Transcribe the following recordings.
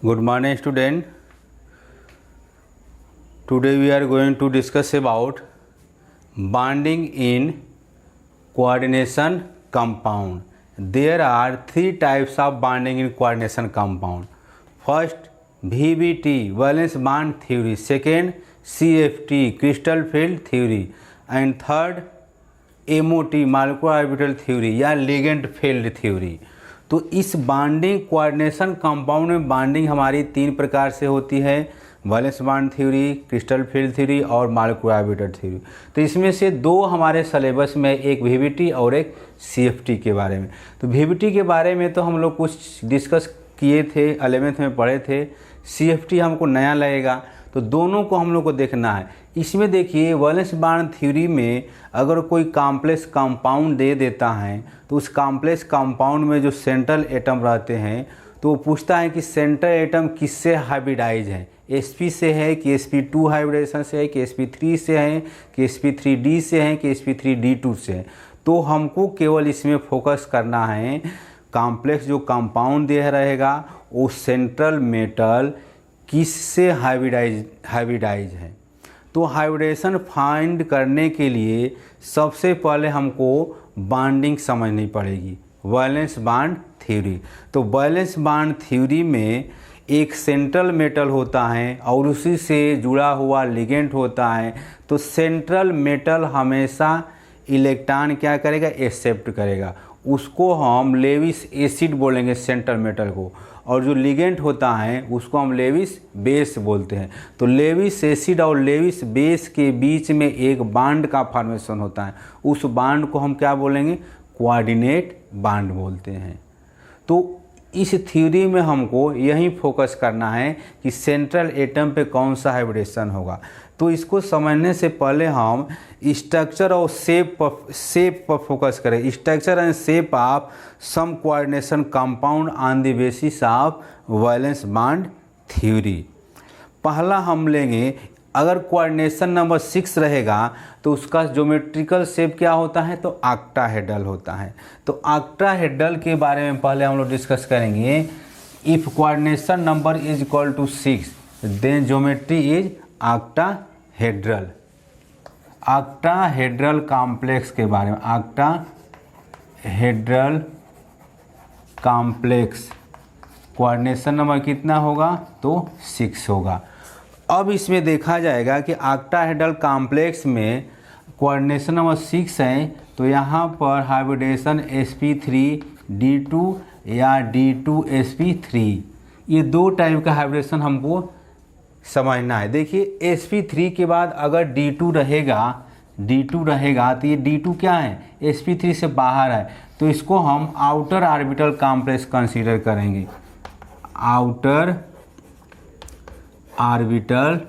Good morning, student. Today we are going to discuss about bonding in coordination compound. There are three types of bonding in coordination compound. First, VBT, valence bond theory. Second, CFT, crystal field theory. And third, MOT, molecular orbital theory या ligand field theory. तो इस binding coordination compound में binding हमारी तीन प्रकार से होती है, valence bond theory, crystal field theory और मॉलिक्यूलर ऑर्बिटल थ्योरी. तो इसमें से दो हमारे सिलेबस में, एक वीबीटी और एक सीएफटी के बारे में. तो वीबीटी के बारे में तो हम लोग कुछ डिस्कस किए थे, 11th में पढ़े थे. सीएफटी हमको नया लगेगा, तो दोनों को हम लोग को देखना है. इसमें देखिए वैलेंस बॉन्ड थ्योरी में अगर कोई कॉम्प्लेक्स कंपाउंड दे देता है तो उस कॉम्प्लेक्स कंपाउंड में जो सेंट्रल एटम रहते हैं तो वो पूछता है कि सेंट्रल एटम किससे हाइब्रिडाइज है, sp से है कि sp2 हाइब्रिडेशन से है कि sp3 से है कि sp3d से है कि sp3d2 से है. तो हमको केवल इसमें फोकस करना है कॉम्प्लेक्स जो कंपाउंड दे रहेगा वो सेंट्रल मेटल किससे हाइब्रिडाइज है. तो हाइब्रिडेशन फाइंड करने के लिए सबसे पहले हमको बॉन्डिंग समझनी पड़ेगी, वैलेंस बॉन्ड थ्योरी. तो वैलेंस बॉन्ड थ्योरी में एक सेंट्रल मेटल होता है और उसी से जुड़ा हुआ लिगेंड होता है. तो सेंट्रल मेटल हमेशा इलेक्ट्रॉन क्या करेगा, एक्सेप्ट करेगा. उसको हम लेविस एसिड बोलेंगे सेंट्रल मेटल को, और जो लिगेंड होता है उसको हम लेविस बेस बोलते हैं. तो लेविस एसिड और लेविस बेस के बीच में एक बॉन्ड का फॉर्मेशन होता है. उस बॉन्ड को हम क्या बोलेंगे, कोऑर्डिनेट बॉन्ड बोलते हैं. तो इस थ्योरी में हमको यही फोकस करना है कि सेंट्रल एटम पे कौन सा हाइब्रिडेशन होगा. तो इसको समझने से पहले हम स्ट्रक्चर और शेप पर फोकस करें. Structure and shape of some coordination compound on the basis of valence bond theory. पहला हम लेंगे, अगर कोऑर्डिनेशन नंबर 6 रहेगा तो उसका ज्योमेट्रिकल शेप क्या होता है, तो ऑक्टाहेड्रल होता है. तो ऑक्टाहेड्रल के बारे में पहले हम लोग डिस्कस करेंगे. If coordination number is equal to 6 then geometry is octahedral. Octahedral complex के बारे में, ऑक्टाहेड्रल कॉम्प्लेक्स कोऑर्डिनेशन नंबर कितना होगा, तो 6 होगा. अब इसमें देखा जाएगा कि ऑक्टाहेड्रल कॉम्प्लेक्स में कोऑर्डिनेशन नंबर 6 है, तो यहाँ पर हाइब्रिडेशन sp3d2 या d2sp3, ये दो टाइप का हाइब्रिडेशन हमको समझना है. देखिए sp3 के बाद अगर d2 रहेगा तो ये d2 क्या है, sp3 से बाहर है, तो इसको हम आउटर ऑर्बिटल कॉम्प्लेक्स कंसीडर करेंगे. आउटर ऑर्बिटल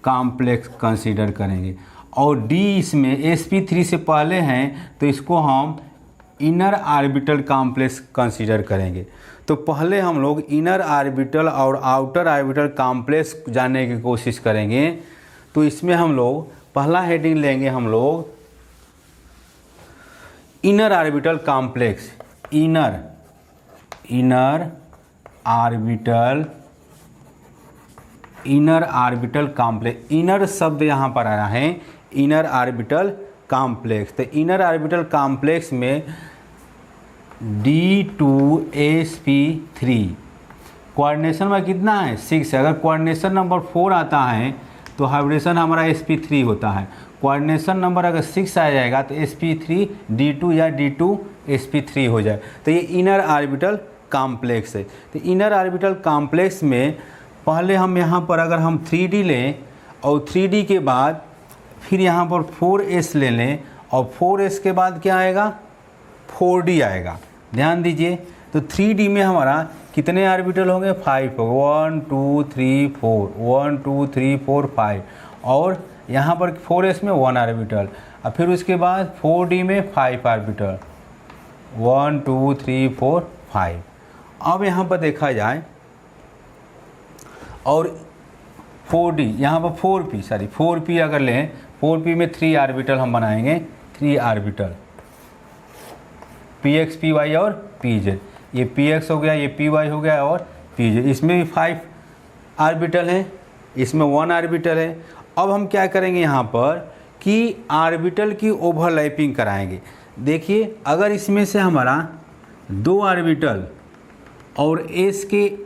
कॉम्प्लेक्स कंसीडर करेंगे. और d इसमें sp3 से पहले हैं तो इसको हम इनर ऑर्बिटल कॉम्प्लेक्स कंसीडर करेंगे. तो पहले हम लोग इनर ऑर्बिटल और आउटर ऑर्बिटल कॉम्प्लेक्स जानने की कोशिश करेंगे. तो इसमें हम लोग पहला हेडिंग लेंगे, हम लोग inner orbital complex. Inner orbital complex. Inner शब्द यहाँ पर आ रहा है, इनर ऑर्बिटल कॉम्प्लेक्स. तो इनर ऑर्बिटल कॉम्प्लेक्स में d2sp3 कोऑर्डिनेशन में कितना है, 6 है. अगर कोऑर्डिनेशन नंबर 4 आता है तो हाइब्रिडेशन हमारा sp3 होता है. कोऑर्डिनेशन नंबर अगर 6 आ जाएगा तो sp3d2 या d2sp3 हो जाए. तो ये इनर ऑर्बिटल कॉम्प्लेक्स है. तो इनर ऑर्बिटल कॉम्प्लेक्स में पहले हम यहाँ पर अगर हम 3d लें और 3d के बाद फिर यहाँ पर 4s ले लें और 4s के बाद क्या आएगा, 4d आएगा. ध्यान दीजिए. तो 3d में हमारा कितने ऑर्बिटल होंगे, 5 होगा. 1 2 3 4, 1 2 3 4 5. और यहाँ पर 4s में 1 ऑर्बिटल, और फिर उसके बाद 4d में 5 ऑर्बिटल, 1 2 3 4 5. अब यहाँ पर देखा जाए और 4d यहाँ पर 4p अगर लें, 4p में 3 ऑर्बिटल हम बनाएंगे, 3 ऑर्बिटल px py और pz. ये px हो गया, ये py हो गया और pz। इसमें भी 5 ऑर्बिटल है, इसमें 1 ऑर्बिटल है। अब हम क्या करेंगे यहाँ पर कि ऑर्बिटल की ओवरलैपिंग कराएंगे। देखिए अगर इसमें से हमारा 2 ऑर्बिटल और s के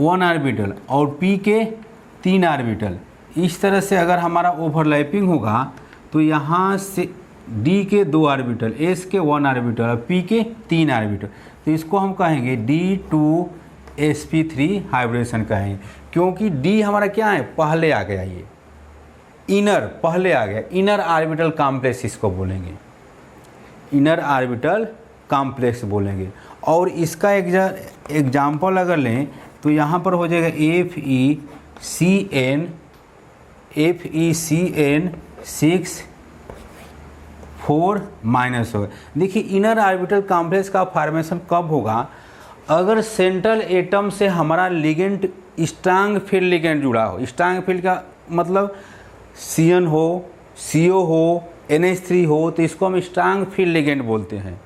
1 ऑर्बिटल और p के 3 ऑर्बिटल, इस तरह से अगर हमारा ओवरलैपिंग होगा तो यहाँ से d के 2 ऑर्बिटल, s के 1 ऑर्बिटल और p के 3 ऑर्बिटल, तो इसको हम कहेंगे d2sp3 हाइब्रिडेशन कहेंगे। क्योंकि d हमारा क्या है, पहले आ गया, ये इनर पहले आ गया, इनर ऑर्बिटल कॉम्प्लेक्स इसको बोलेंगे, इनर ऑर्बिटल कॉम्प्लेक्स बोलेंगे। और इसका एग्जाम्पल अगर लें तो यहाँ पर हो जाएगा FeCN 6 4 माइनस होगा। देखिए इनर ऑर्बिटल कॉम्प्लेक्स का फॉर्मेशन कब होगा, अगर सेंट्रल एटम से हमारा लिगेंड स्ट्रांग फील्ड लिगेंड जुड़ा हो। स्ट्रांग फील्ड का मतलब CN हो, CO हो, NH3 हो, तो इसको हम स्ट्रांग फील्ड लिगेंड बोलते हैं।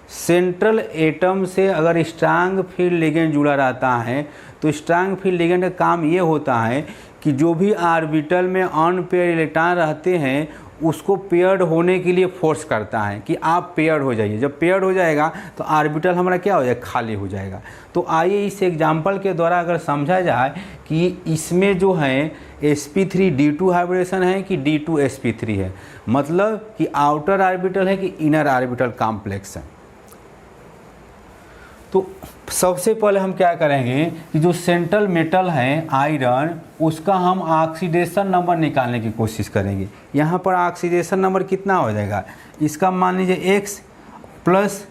सेंट्रल एटम से अगर स्ट्रांग फील्ड लिगेंड जुड़ा रहता है तो स्ट्रांग फील्ड लिगेंड का काम ये होता है कि जो भी ऑर्बिटल में अनपेयर्ड इलेक्ट्रॉन रहते हैं उसको पेयर्ड होने के लिए फोर्स करता है कि आप पेयर्ड हो जाइए। जब पेयर्ड हो जाएगा तो ऑर्बिटल हमारा क्या हो जाएगा, खाली हो जाएगा। तो आइए इस एग्जांपल के द्वारा अगर समझा जाए कि इसमें जो है sp3 d2 हाइब्रिडेशन है कि d2 sp3 है, मतलब कि आउटर ऑर्बिटल है कि इनर ऑर्बिटल कॉम्प्लेक्स है। तो सबसे पहले हम क्या करेंगे कि जो सेंट्रल मेटल है आयरन, उसका हम ऑक्सीडेशन नंबर निकालने की कोशिश करेंगे। यहाँ पर ऑक्सीडेशन नंबर कितना हो जाएगा, इसका मान लीजिए x प्लस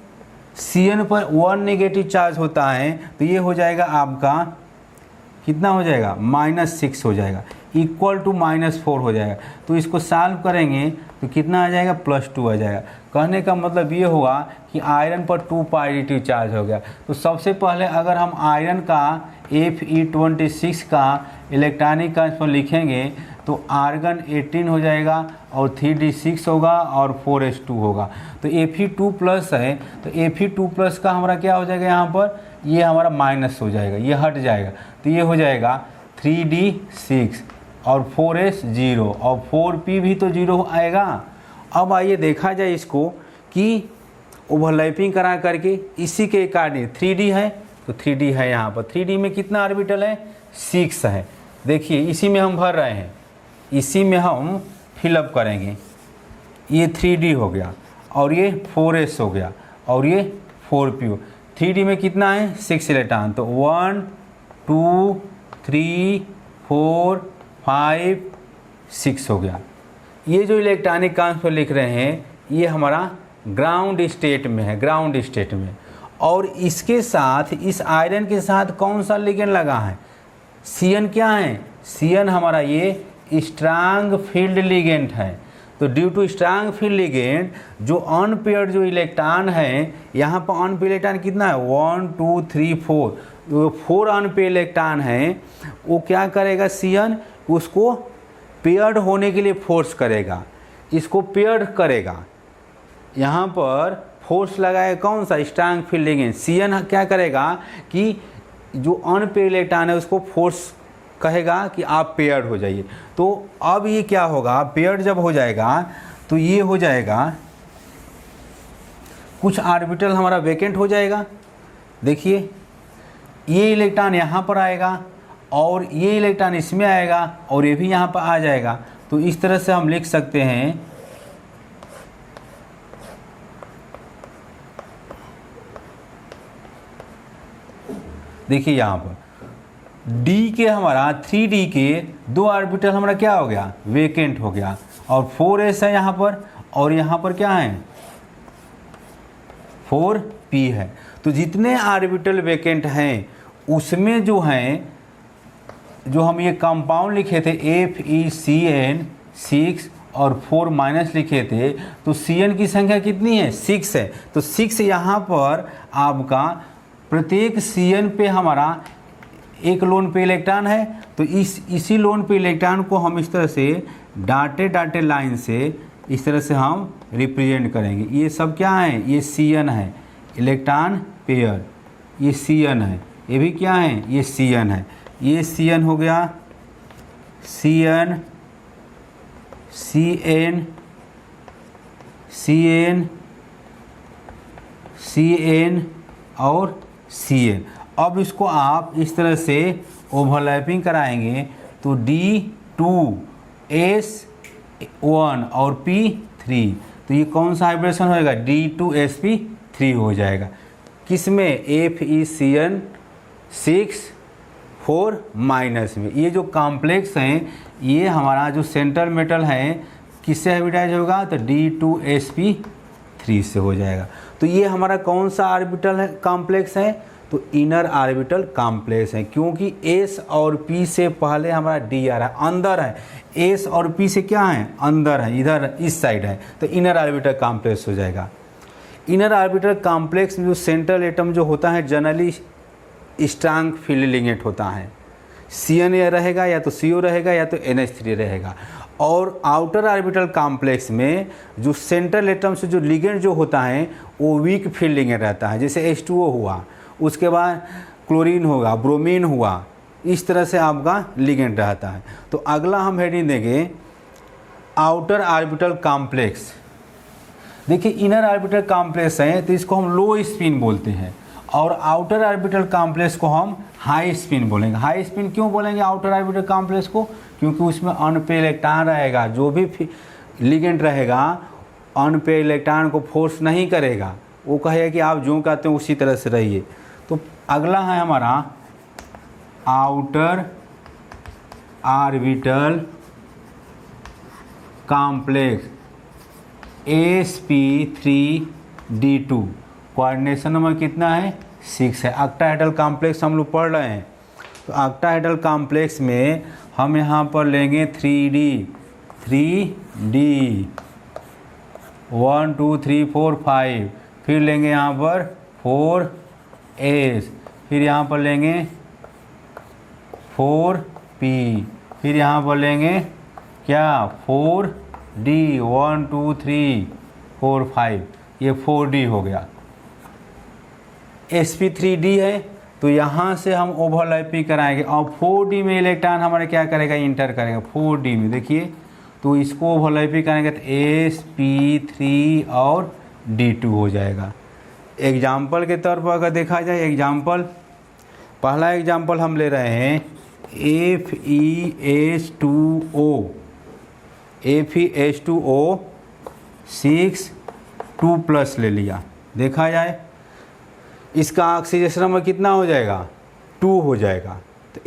Cn पर 1 नेगेटिव चार्ज होता है तो ये हो जाएगा आपका कितना हो जाएगा, -6 हो जाएगा, इक्वल टू -4 हो जाएगा। तो इसको सॉल्व करेंगे तो कितना आ जाएगा, +2 आ जाएगा। कहने का मतलब ये हुआ कि आयरन पर 2 पॉजिटिव चार्ज हो गया। तो सबसे पहले अगर हम आयरन का Fe26 का इलेक्ट्रॉनिक ट्रांसफर लिखेंगे तो आर्गन 18 हो जाएगा और 3d6 होगा और 4s2 होगा। तो Fe2 प्लस है तो Fe2 प्लस का हमारा क्या हो जाएगा, यहाँ पर ये हमारा माइनस हो जाएगा, ये हट जाएगा। तो ये हो जाएगा 3d6 और 4s 0 और 4p भी तो 0 आएगा। अब आइए देखा जाए इसको कि ओवरलैपिंग करा करके इसी के अकॉर्डिंग 3d है तो 3d है, यहाँ पर 3d में कितना ऑर्बिटल है, 6 है। देखिए इसी में हम भर रहे हैं, इसी में हम फिलअप करेंगे। ये 3d हो गया और ये 4s हो गया और ये 4p हो। 3d में कितना है, 6 इलेक्ट्रॉन, तो 1 2 3 4 5 6 हो गया। ये जो इलेक्ट्रॉनिक ट्रांसफर लिख रहे हैं ये हमारा ग्राउंड स्टेट में है, ग्राउंड स्टेट में। और इसके साथ इस आयरन के साथ कौन सा लिगेंड लगा है, Cn क्या है, Cn हमारा ये स्ट्रांग फील्ड लिगेंड है। तो due to strong field ligand जो अनपेयर्ड जो इलेक्ट्रॉन है, यहाँ पर अनपेयर्ड इलेक्ट्रॉन कितना है, 1 2 3 4, जो 4 अनपेयर्ड इलेक्ट्रॉन है वो क्या करेगा, Cn उसको पेयर्ड होने के लिए फोर्स करेगा, इसको पेयर्ड करेगा। यहाँ पर फोर्स लगाएगा कौन सा, स्ट्रांग फील्ड लिगेंड। Cn क्या करेगा कि जो अनपेयर्ड इलेक्ट्रॉन है उसको फोर्स कहेगा कि आप पेयर्ड हो जाइए। तो अब ये क्या होगा, पेयर्ड जब हो जाएगा तो ये हो जाएगा कुछ ऑर्बिटल हमारा वेकेंट हो जाएगा। देखिए ये इलेक्ट्रॉन यहाँ पर आएगा और ये इलेक्ट्रॉन इसमें आएगा और ये भी यहाँ पर आ जाएगा। तो इस तरह से हम लिख सकते हैं देखिए यहाँ पर D के हमारा 3D के 2 ऑर्बिटल हमारा क्या हो गया, वेकेंट हो गया और 4s है यहाँ पर और यहाँ पर क्या है 4p है। तो जितने ऑर्बिटल वेकेंट हैं उसमें जो हैं, जो हम ये कंपाउंड लिखे थे FeCN 6 और 4 माइनस लिखे थे, तो Cn की संख्या कितनी है, 6 है। तो 6 यहाँ पर आपका प्रत्येक Cn पे हमारा एक लोन पे इलेक्ट्रॉन है। तो इसी लोन पे इलेक्ट्रॉन को हम इस तरह से डाटे लाइन से इस तरह से हम रिप्रेजेंट करेंगे। ये सब क्या है, ये Cn है, इलेक्ट्रॉन पेयर, ये Cn है, ये भी क्या है, ये Cn है, ये Cn हो गया, Cn Cn Cn Cn और Cn। अब इसको आप इस तरह से ओवरलैपिंग कराएंगे तो D2S1 और P3, तो ये कौन सा हाइब्रिडेशन होएगा, D2sp3 हो जाएगा। किस में, FeCN6 माइनस में। ये जो कॉम्प्लेक्स हैं, ये हमारा जो सेंट्रल मेटल है किससे हाइब्रिडाइज होगा, तो D2sp3 से हो जाएगा। तो ये हमारा कौन सा ऑर्बिटल है, कॉम्प्लेक्स है, तो इनर ऑर्बिटल कॉम्प्लेक्स है, क्योंकि S और P से पहले हमारा D आ रहा है, अंदर है। S और P से क्या है, अंदर है, इधर इस साइड है, तो इनर ऑर्बिटल कॉम्प्लेक्स हो जाएगा। इनर ऑर्बिटल कॉम्प्लेक्स में जो सेंट्रल एटम जो होता है जनरली स्ट्रांग फील्ड लिगेंड होता है, Cn रहेगा या तो CO रहेगा या तो NH3 रहेगा। और आउटर ऑर्बिटल कॉम्प्लेक्स में जो सेंट्रल एटम से जो लिगेंड जो होता है वो वीक फील्ड लिगेंड रहता है, जैसे H2O हुआ, उसके बाद क्लोरीन होगा, ब्रोमीन हुआ, इस तरह से आपका लिगेंड रहता है। तो अगला हम हेडिंग देंगे आउटर ऑर्बिटल कॉम्प्लेक्स। देखिए इनर ऑर्बिटल कॉम्प्लेक्स है तो इसको हम लो स्पिन बोलते हैं, और आउटर ऑर्बिटल कॉम्प्लेक्स को हम हाई स्पिन बोलेंगे। हाई स्पिन क्यों बोलेंगे आउटर ऑर्बिटल कॉम्प्लेक्स को, क्योंकि उसमें अनपेयर इलेक्ट्रॉन रहेगा, जो भी लिगेंड रहेगा अनपेयर इलेक्ट्रॉन को फोर्स नहीं करेगा, वो कहेगा कि आप जो कहते हैं उसी तरह से रहिए। तो अगला है हमारा outer orbital complex sp3d2, coordination number कितना है, 6 है। ऑक्टाहेड्रल कॉम्प्लेक्स हम लोग पढ़ रहे हैं, तो ऑक्टाहेड्रल कॉम्प्लेक्स में हम यहाँ पर लेंगे 3d 1 2 3 4 5, फिर लेंगे यहाँ पर 4s, फिर यहाँ पर लेंगे 4p, फिर यहाँ पर लेंगे क्या 4d 1 2 3 4 5, ये 4d हो गया। sp3d है तो यहाँ से हम ओवरलैपिंग कराएंगे, और 4d में इलेक्ट्रॉन हमारे क्या करेगा, इंटर करेगा 4d में। देखिए तो इसको ओवरलैपिंग करेंगे तो sp3 और d2 हो जाएगा। एग्जाम्पल के तौर पर अगर देखा जाए, एग्जाम्पल पहला एग्जाम्पल हम ले रहे हैं FeH2O 6 2+ ले लिया। देखा जाए इसका ऑक्सीडेशन नंबर कितना हो जाएगा, 2 हो जाएगा। तो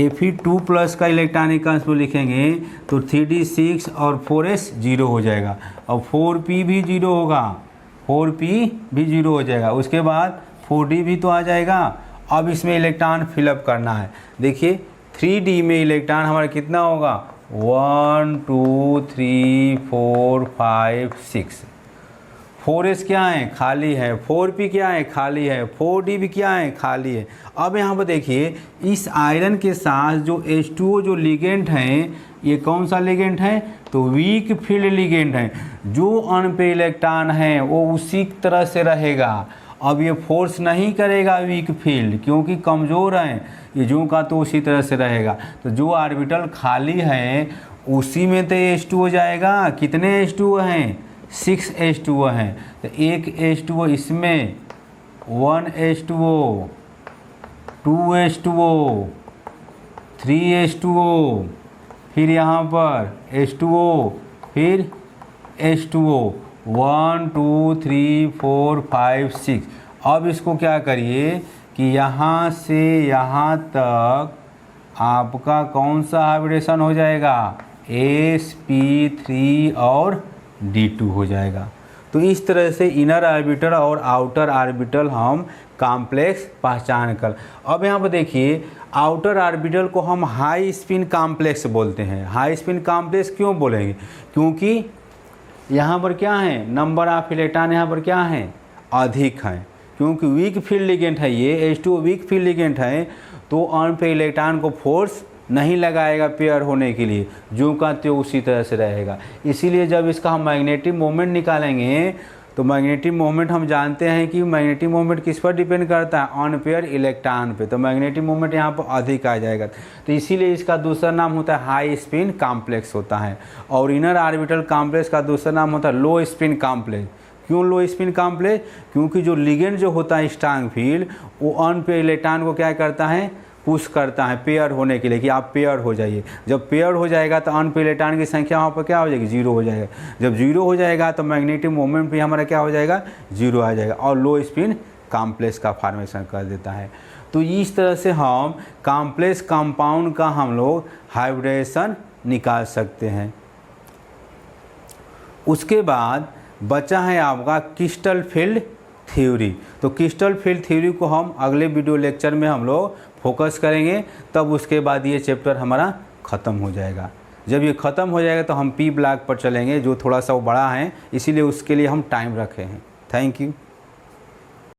Fe2+ का इलेक्ट्रॉनिक ट्रांसपोर्ट लिखेंगे तो 3d6 और 4s 0 हो जाएगा, और 4p भी 0 होगा, 4p भी 0 हो जाएगा। उसके बाद 4d भी तो आ जाएगा। अब इसमें इलेक्ट्रॉन फिलअप करना है। देखिए 3d में इलेक्ट्रॉन हमारा कितना होगा, 1 2 3 4 5 6। 4s क्या है, खाली है। 4p क्या है, खाली है। 4d भी क्या है, खाली है। अब यहाँ पर देखिए इस आयरन के साथ जो H2O जो लिगेंड हैं, ये कौन सा लिगेंड है, तो वीक फील्ड लिगेंड है। जो अनपेयर इलेक्ट्रॉन है वो उसी तरह से रहेगा। अब ये फोर्स नहीं करेगा वीक फील्ड, क्योंकि कमज़ोर है, ये जो का तो उसी तरह से रहेगा। तो जो ऑर्बिटल खाली है उसी में तो H2O जाएगा। कितने H2O हैं, 6 H2O हैं। तो एक H2O इसमें, 1 H2O 2 H2O 3 H2O, फिर यहाँ पर H2O, फिर H2O 1 2 3 4 5 6। अब इसको क्या करिए कि यहाँ से यहाँ तक आपका कौन सा हाइब्रिडेशन हो जाएगा, sp3 और d2 हो जाएगा। तो इस तरह से इनर ऑर्बिटल और आउटर ऑर्बिटल हम कॉम्प्लेक्स पहचान कर। अब यहाँ पर देखिए आउटर ऑर्बिटल को हम हाई स्पिन कॉम्प्लेक्स बोलते हैं। हाई स्पिन कॉम्प्लेक्स क्यों बोलेंगे, क्योंकि यहाँ पर क्या है, नंबर ऑफ इलेक्ट्रॉन यहाँ पर क्या है, अधिक है। क्योंकि वीक फील्ड लिगेंड है, ये H2O वीक फील्ड लिगेंड है, तो अनपेयर इलेक्ट्रॉन को फोर्स नहीं लगाएगा पेयर होने के लिए, जो का त्यो उसी तरह से रहेगा। इसीलिए जब इसका हम मैग्नेटिक मोमेंट निकालेंगे तो मैग्नेटिक मोमेंट हम जानते हैं कि मैग्नेटिक मोमेंट किस पर डिपेंड करता है, अनपेयर इलेक्ट्रॉन पे। तो मैग्नेटिक मोमेंट यहाँ पर अधिक आ जाएगा, तो इसीलिए इसका दूसरा नाम होता है हाई स्पिन कॉम्प्लेक्स होता है। और इनर ऑर्बिटल कॉम्प्लेक्स का दूसरा नाम होता है लो स्पिन कॉम्प्लेक्स। क्यों लो स्पिन कॉम्प्लेक्स? क्योंकि जो लिगेंड जो होता है स्ट्रांग फील्ड, वो अनपेयर इलेक्ट्रॉन को क्या करता है, पुश करता है पेयर होने के लिए कि आप पेयर हो जाइए। जब पेयर हो जाएगा तो अनपेयर इलेक्ट्रॉन की संख्या वहाँ पर क्या हो जाएगी, जीरो हो जाएगा। जब जीरो हो जाएगा तो मैग्नेटिक मोमेंट भी हमारा क्या हो जाएगा, जीरो आ जाएगा और लो स्पिन कॉम्प्लेक्स का फॉर्मेशन कर देता है। तो इस तरह से हम कॉम्प्लेक्स कंपाउंड का हम लोग हाइब्रिडेशन निकाल सकते हैं। उसके बाद बचा है आपका क्रिस्टल फील्ड थ्योरी। तो क्रिस्टल फील्ड थ्योरी को हम अगले वीडियो लेक्चर में हम लोग फोकस करेंगे, तब उसके बाद ये चैप्टर हमारा ख़त्म हो जाएगा। जब ये ख़त्म हो जाएगा तो हम पी ब्लॉक पर चलेंगे, जो थोड़ा सा वो बड़ा है, इसीलिए उसके लिए हम टाइम रखे हैं। Thank you.